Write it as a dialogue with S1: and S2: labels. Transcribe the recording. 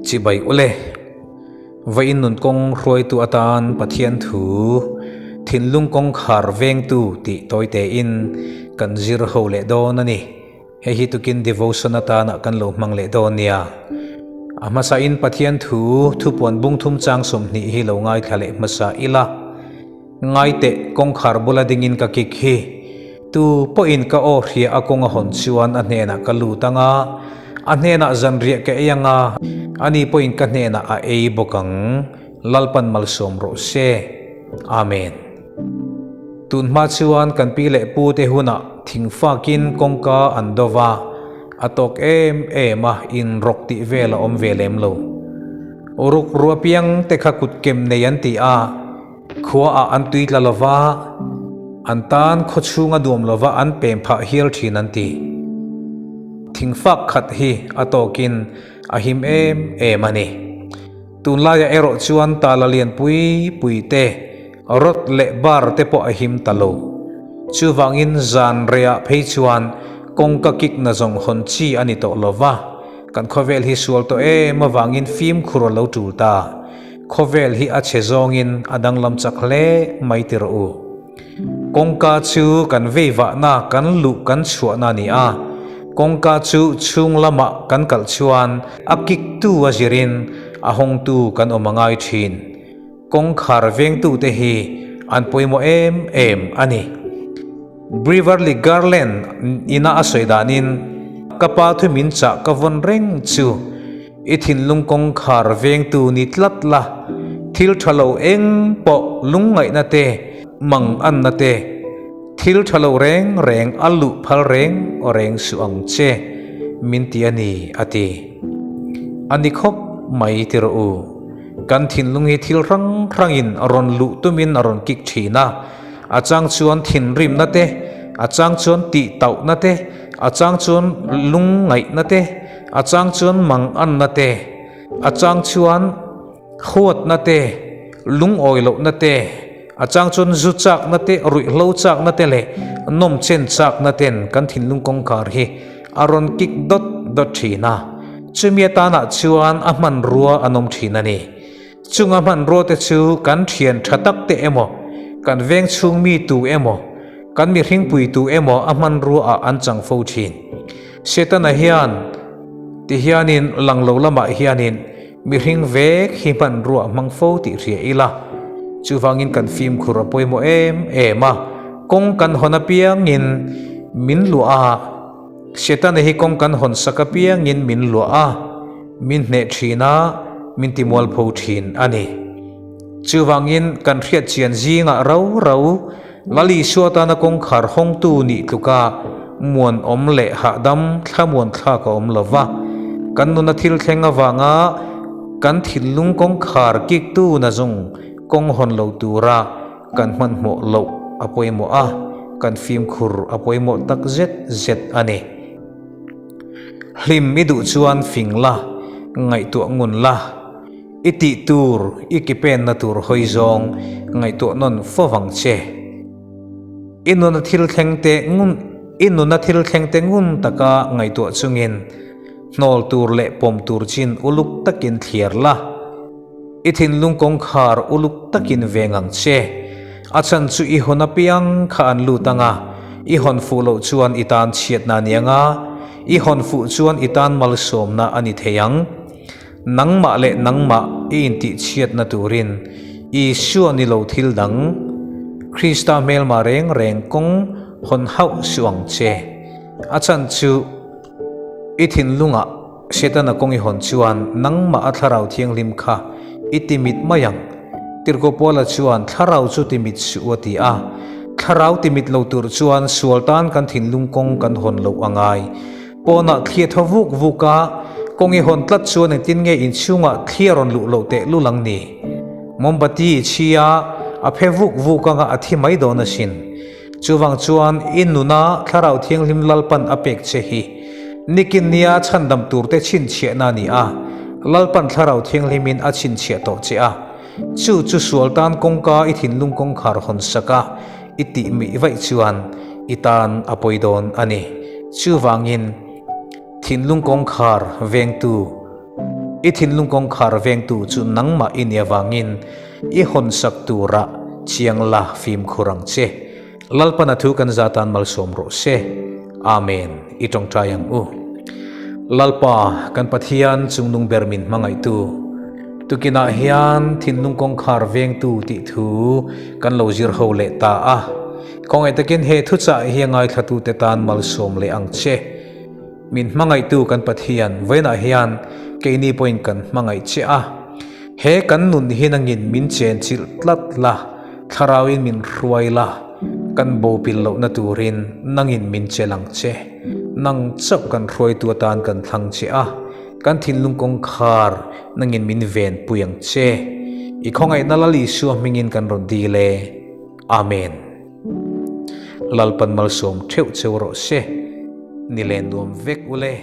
S1: chỉ bay ule vậy nun kong roi tu atan pathian thu thin lung kong khar veng tu ti toy te in kan zir ho le don ani he hi tukin devotion atana kan lo mang le don nia ama sa in pathian thu pon bung thum chang som ni hi lo ngai khale masa ila ngai te kong khar bula dingin ka kik hi tu po in ka o hria akong a hon chuan a hne na ka lu tanga a hne na zan ria ke yanga ani po in ka hne na a ei bokang lalpan mal som ro se amen tun ma chuan kan pi le pu te huna thing fakin kongka andova atok ema in rok ti vela om velem lo uruk ruapiang te kha kut kem ne yan ti a khua a an tui tlalova antan khochunga dum lova an pem pha hil thin an ti thing fak khat hi atokin ahim emani tun la ya ero chuan tala lian pui te rot le bar te po ahim talo chu wangin zan rea phei chuan kongka kik na zong hon chi ani to lova kan khovel hi sual to ma wangin film khuro lo tu ta khovel hi a che zongin adang lam chakle mai tir u kongka chu kan veiwa na kan lu kan chua na ni a kongka chu chung lama kan kal chuan akik tu azirin ahong tu kan omangai thin kong khar veng tu te hi an poimo em ani Beverly Garland ina asoidanin kapa thumin cha kavon reng chu ithin lung kong khar veng tu ni tlatla thil thalo eng po lungai na te mang an na te thil thalo reng alu phal reng suang che min ti ani ati ani khop mai tiro u kan thin lungi thil rangin aron lu tumin aron kik thina achang chuan thin rim na te achang chuan ti tau na te achang chuan lung ngai na te achang chuan mang an na te achang chuan khot na te lung oilo na te achang chuan zu chak na te rui hlo chak na te le nom chen chak na ten kan thin lung kong kar hi aron kik dot thina chumia ta na chuan aman ruwa anom thina ni chunga man ro te chu kan thian thatak te emo kan veng chung mi tu emo kan mi hring pui tu emo aman ru a an chang fo thin setana hian ti hianin langlo lama hianin mi hring vek hi man ru mang fo ti ria ila chuwangin kan film khura poimo ema kong kan hona piangin min lu a setana hi kong kan hon sakapiangin min lu a min hne thina min timwal pho thin ani chuwangin kan riat chian zinga rau lali suata na kong khar hong tu ni tuka muan om le ha dam thlamuan thla ka om lova kan nu na thil thenga wanga kan thil lung kong khar kik tu na zung kong hon lo tura kan man mo lo apoi mo a kan film khur apoi mo tak zet ani hlim midu chuan fingla ngai tu ngun la iti tur ikipen na tur hoi zong ngai tu non fowang che inuna thil thengte ngun taka ngai tu chungin nol tur le pom tur chin uluk takin thliar la ithin lung kong khar uluk takin vengang che achan chu I hona piang kha an lu tanga I hon fu lo chuan itan chiat na nianga I hon fu chuan itan mal som na ani theyang nangma in ti chiat na turin I shuan ni lo thil dang Krista mel ma reng kong hon hau suang che achan chu ithin lunga setana kong I hon chuan nangma atharau thiang lim kha itimit mayang tirko pola chuan tharau chu timit suati a tharau timit lo tur chuan sultan kan thin lung kong kan hon lo angai pona thia thavuk vuka kong I hon tlat chuan tin nge in chunga thliaron lu lo te lu lang ni mombati chia a phevuk vukanga athi mai do na sin chuwang chuan inuna tharau thiang lim lalpan apek che hi nikin nia chandam turte chin che na ni a lalpan tharau thiang limin a chin che to che a chu sultan kongka ithin lung kong khar hon saka iti mi vai chuan itan apoidon ani chuwangin thin lung kong khar veng tu i thin lung kong khar veng tu chu nangma in yawangin i hon sak tu ra chiang la phim khurang che lalpana thu kan zatan mal som ro se amen i tong tayang u lalpa kan pathian chungnung bermin mangai tu tukina hian thin lung kong khar veng tu ti thu kan lo zir ho le ta a kong ai takin he thu cha hiangai thatu te tan mal som le ang che min mangai tu kan pathian voina hian keini point kan mangai che a he kan nun hinangin min chen chil tlat la tharawin min hruai la kan bo pil lo na turin nangin min chelang che nang chap kan hruai tu tan kan thlang che a kan thin lung kong khar nangin min ven puyang che i khongai nalali su mingin kan ron di le amen lalpan mal som theu cheu ro se ni len nuam vek ule